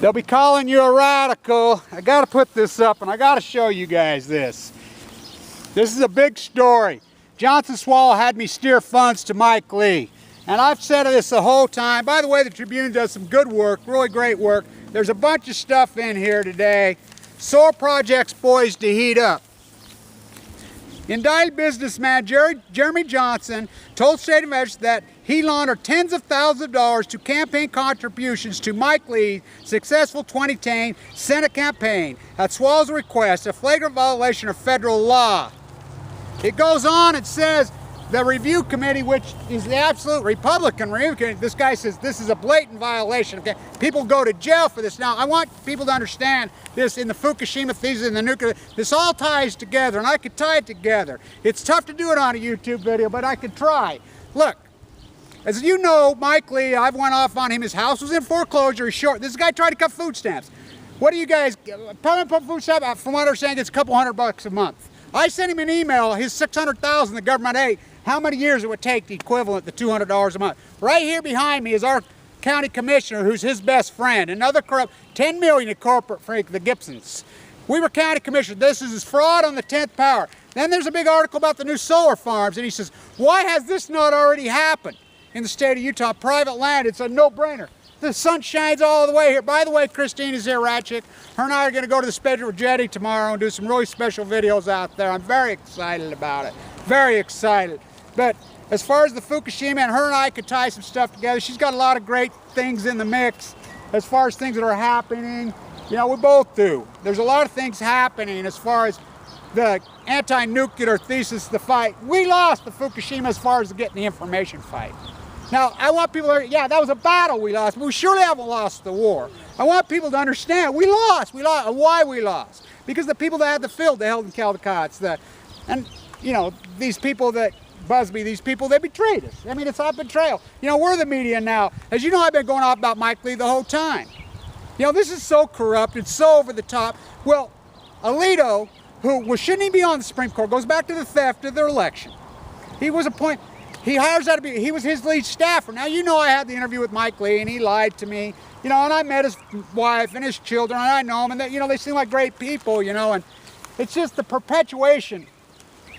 They'll be calling you a radical. I gotta put this up and I gotta show you guys this. This is a big story. Johnson Swallow had me steer funds to Mike Lee. And I've said this the whole time. By the way, the Tribune does some good work, really great work. There's a bunch of stuff in here today. Solar projects poised to heat up. Indicted businessman Jeremy Johnson told State Investors that he laundered tens of thousands of dollars to campaign contributions to Mike Lee's successful 2010 Senate campaign at Swallow's request, a flagrant violation of federal law. It goes on and says the review committee, which is the absolute Republican review committee, this guy says this is a blatant violation. Okay? People go to jail for this. Now, I want people to understand this in the Fukushima thesis, in the nuclear, this all ties together, and I could tie it together. It's tough to do it on a YouTube video, but I could try. Look, as you know, Mike Lee, I've went off on him. His house was in foreclosure. He's short. This guy tried to cut food stamps. What do you guys, permanent food stamp, from what I understand, it's a couple $100 a month. I sent him an email, his $600,000 the government ate, how many years it would take the equivalent to $200 a month. Right here behind me is our county commissioner, who's his best friend, another corrupt, $10 million in corporate freak, the Gibsons. We were county commissioners. This is fraud on the 10th power. Then there's a big article about the new solar farms, and he says, why has this not already happened in the state of Utah? Private land, it's a no-brainer. The sun shines all the way here. By the way, Christine is here, rat chick. Her and I are going to go to the Spectral Jetty tomorrow and do some really special videos out there. I'm very excited about it. Very excited. But as far as the Fukushima, and her and I could tie some stuff together. She's got a lot of great things in the mix as far as things that are happening. You know, we both do. There's a lot of things happening as far as the anti-nuclear thesis, the fight. We lost the Fukushima as far as getting the information fight. Now, I want people to, yeah, that was a battle we lost, but we surely haven't lost the war. I want people to understand we lost. Why we lost? Because the people that had the field, they held in Caldecott's, and, you know, these people that, Busby, these people, they betrayed us. I mean, it's a betrayal. You know, we're the media now. As you know, I've been going off about Mike Lee the whole time. You know, this is so corrupt, it's so over the top. Well, Alito, who shouldn't even be on the Supreme Court, goes back to the theft of their election. He was appointed. He hires out to be, he was his lead staffer. Now, you know I had the interview with Mike Lee, and he lied to me, you know, and I met his wife and his children, and I know them, and they, you know, they seem like great people, you know, and it's just the perpetuation.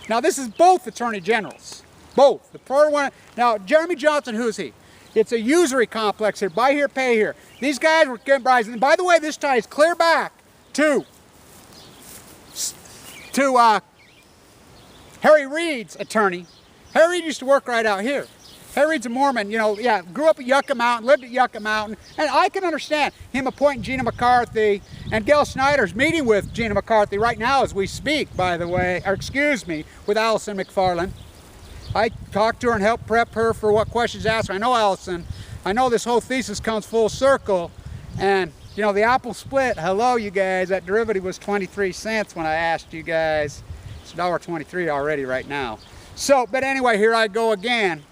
Now, this is both attorney generals, both. The prior one, now, Jeremy Johnson, who is he? It's a usury complex here, buy here, pay here. These guys were getting bribes, and by the way, this ties clear back to Harry Reid's attorney. Harry Reid used to work right out here. Harry Reid's a Mormon, you know, yeah, grew up at Yucca Mountain, lived at Yucca Mountain, and I can understand him appointing Gina McCarthy, and Gail Snyder's meeting with Gina McCarthy right now as we speak, by the way, or excuse me, with Allison McFarland. I talked to her and helped prep her for what questions to ask her. I know Allison, I know this whole thesis comes full circle, and you know, the apple split, hello you guys, that derivative was 23 cents when I asked you guys. It's $1.23 already right now. So, but anyway, here I go again.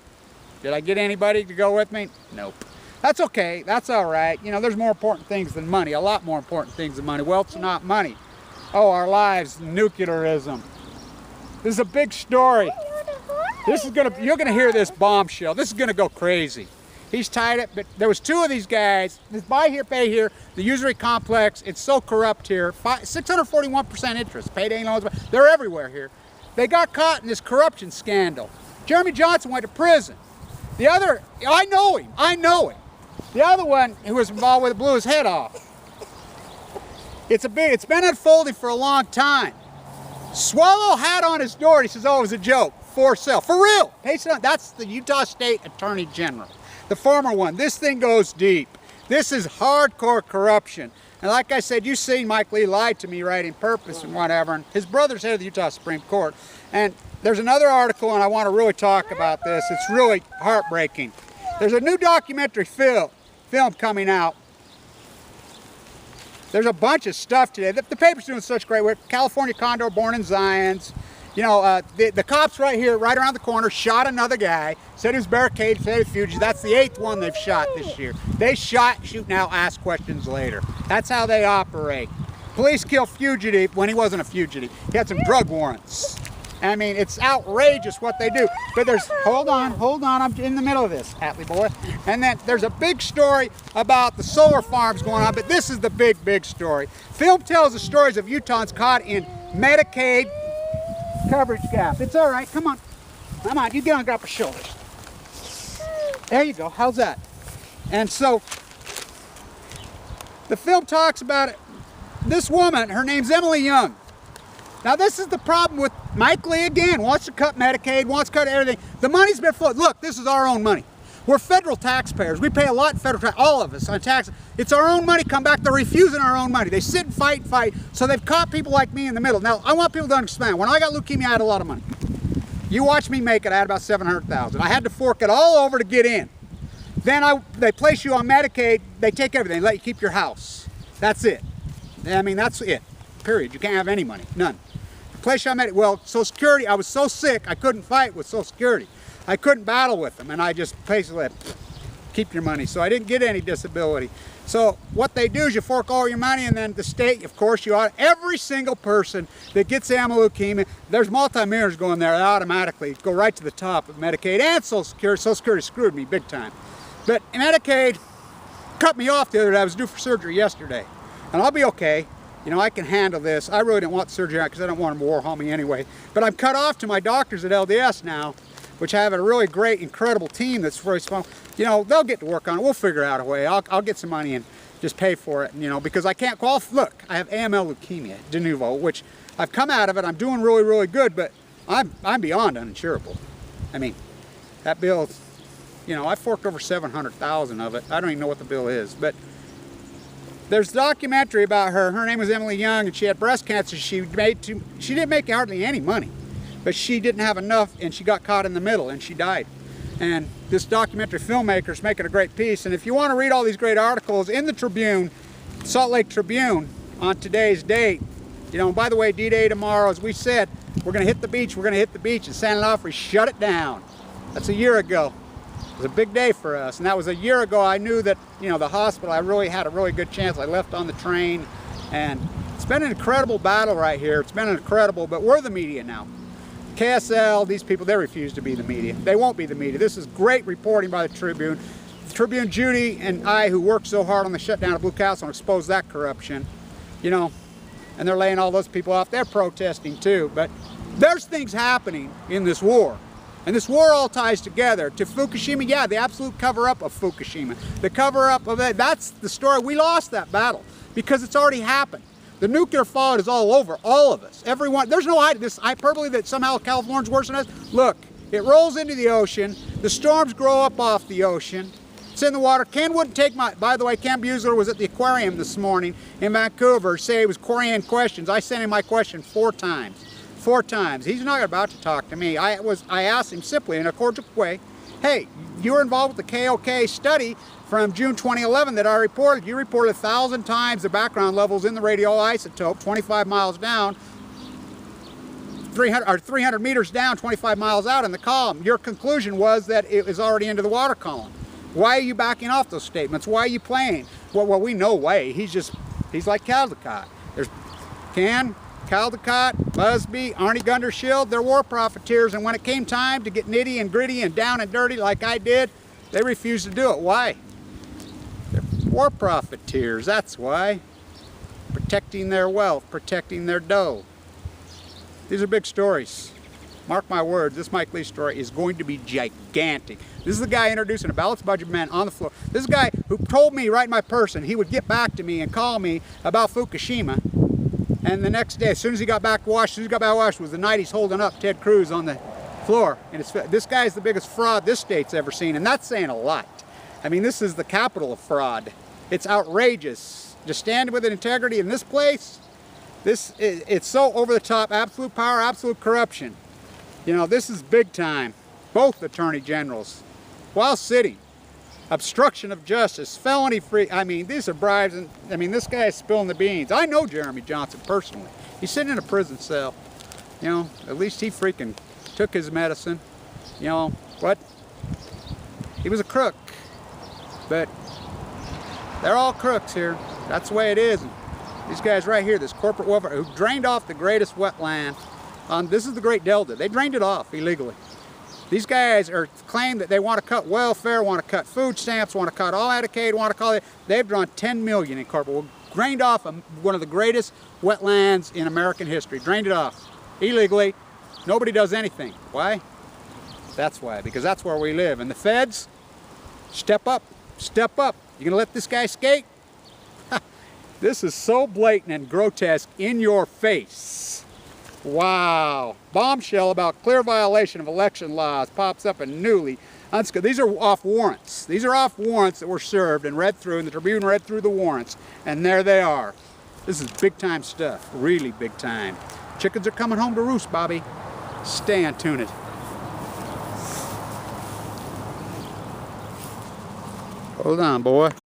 Did I get anybody to go with me? Nope. That's okay, that's all right. You know, there's more important things than money, a lot more important things than money. Wealth's not money. Oh, our lives, nuclearism. This is a big story. This is you're gonna hear this bombshell. This is gonna go crazy. He's tied it, but there was two of these guys, this buy here, pay here, the usury complex, it's so corrupt here, 641% interest, payday loans, they're everywhere here. They got caught in this corruption scandal. Jeremy Johnson went to prison. The other, I know him. The other one who was involved with it blew his head off. It's been unfolding for a long time. Swallow had on his door, he says, oh, it was a joke, for sale, for real. That's the Utah State Attorney General, the former one. This thing goes deep. This is hardcore corruption. And like I said, you see Mike Lee lied to me, right, in purpose and whatever. And his brother's head of the Utah Supreme Court. And there's another article, and I want to really talk about this. It's really heartbreaking. There's a new documentary film coming out. There's a bunch of stuff today. The paper's doing such great work. California Condor, born in Zions. You know, the cops right here, right around the corner, shot another guy. Said he was barricaded, said he was fugitive. That's the 8th one they've shot this year. They shot, shoot now, ask questions later. That's how they operate. Police kill fugitive when he wasn't a fugitive. He had some drug warrants. I mean, it's outrageous what they do. But there's, hold on, I'm in the middle of this, Atlee boy. And then there's a big story about the solar farms going on, but this is the big story. Film tells the stories of Utahns caught in Medicaid coverage gap. It's all right, come on, you get on Grandpa's shoulders. There you go, how's that? And so, the film talks about it. This woman, her name's Emily Young. Now this is the problem with Mike Lee again, wants to cut Medicaid, wants to cut everything. The money's been flowed. Look, this is our own money. We're federal taxpayers. We pay a lot in federal tax, all of us on taxes. It's our own money come back. They're refusing our own money. They sit and fight. So they've caught people like me in the middle. Now, I want people to understand, when I got leukemia, I had a lot of money. You watch me make it, I had about $700,000. I had to fork it all over to get in. Then they place you on Medicaid, they take everything, they let you keep your house. That's it. I mean, that's it, period. You can't have any money, none. The place you on Medicaid, well, Social Security, I was so sick, I couldn't fight with Social Security. I couldn't battle with them, and I just basically keep your money. So I didn't get any disability. So what they do is you fork all your money, and then the state, of course, you ought, every single person that gets leukemia, there's multi-millionaires going there, they automatically go right to the top of Medicaid and Social Security. Social Security screwed me big time. But Medicaid cut me off the other day. I was due for surgery yesterday. And I'll be okay. You know, I can handle this. I really didn't want surgery because I don't want them to warhaul me anyway. But I'm cut off to my doctors at LDS now, which have a really great, incredible team that's very small. You know, they'll get to work on it. We'll figure out a way. I'll get some money and just pay for it, you know, because I can't qualify. Look, I have AML leukemia, de novo, which I've come out of it. I'm doing really good, but I'm beyond uninsurable. I mean, that bill, you know, I forked over $700,000 of it. I don't even know what the bill is, but there's a documentary about her. Her name was Emily Young, and she had breast cancer. She didn't make hardly any money, but she didn't have enough, and she got caught in the middle, and she died. And this documentary filmmaker's making a great piece. And if you want to read all these great articles in the Tribune, Salt Lake Tribune, on today's date, you know, by the way, D-Day tomorrow, as we said, we're going to hit the beach. We're going to hit the beach, and San Onofre shut it down. That's a year ago. It was a big day for us, and that was a year ago. I knew that, you know, the hospital, I really had a really good chance. I left on the train, and it's been an incredible battle right here. It's been incredible, but we're the media now. KSL, these people, they refuse to be the media. They won't be the media. This is great reporting by the Tribune. The Tribune, Judy and I, who worked so hard on the shutdown of Blue Castle, and exposed that corruption, you know, and they're laying all those people off. They're protesting too, but there's things happening in this war. And this war all ties together to Fukushima. Yeah, the absolute cover-up of Fukushima. The cover-up of that, that's the story. We lost that battle because it's already happened. The nuclear fallout is all over, all of us, everyone. There's no this hyperbole that somehow California's worse than us. Look, it rolls into the ocean. The storms grow up off the ocean. It's in the water. Ken wouldn't take my, by the way, Ken Buesler was at the aquarium this morning in Vancouver, say he was querying questions. I sent him my question 4 times. 4 times. He's not about to talk to me. I asked him simply in a cordial way, hey, you were involved with the KOK study from June 2011 that I reported. You reported 1,000 times the background levels in the radioisotope 25 miles down, 300 meters down, 25 miles out in the column. Your conclusion was that it was already into the water column. Why are you backing off those statements? Why are you playing? Well, we know why. He's like Caldecott. There's Ken, Caldecott, Busby, Arnie Gundershield, they're war profiteers, and when it came time to get nitty and gritty and down and dirty like I did, they refused to do it. Why? They're war profiteers, that's why. Protecting their wealth, protecting their dough. These are big stories. Mark my words, this Mike Lee story is going to be gigantic. This is the guy introducing a balanced budget man on the floor. This is the guy who told me right in my person he would get back to me and call me about Fukushima. And the next day, as soon as he got back to Washington, was the night he's holding up Ted Cruz on the floor. And this guy is the biggest fraud this state's ever seen, and that's saying a lot. I mean, this is the capital of fraud. It's outrageous. To stand with integrity in this place, it's so over the top, absolute power, absolute corruption. You know, this is big time. Both attorney generals, while sitting, obstruction of justice, felony free. I mean, these are bribes, and I mean, this guy is spilling the beans. I know Jeremy Johnson personally. He's sitting in a prison cell. You know, at least he freaking took his medicine. You know, what? He was a crook. But they're all crooks here. That's the way it is. And these guys right here, this corporate welfare, who drained off the greatest wetland This is the Great Delta. They drained it off illegally. These guys are claim that they want to cut welfare, want to cut food stamps, want to cut all Medicaid, want to call it. They've drawn 10 million in corporate. Drained off one of the greatest wetlands in American history. Drained it off illegally. Nobody does anything. Why? That's why. Because that's where we live. And the feds, step up. Step up. You gonna let this guy skate? This is so blatant and grotesque in your face. Wow. Bombshell about clear violation of election laws pops up in newly. These are off warrants. These are off warrants that were served and read through, and the Tribune read through the warrants, and there they are. This is big time stuff, really big time. Chickens are coming home to roost, Bobby. Stay on tune it. Hold on, boy.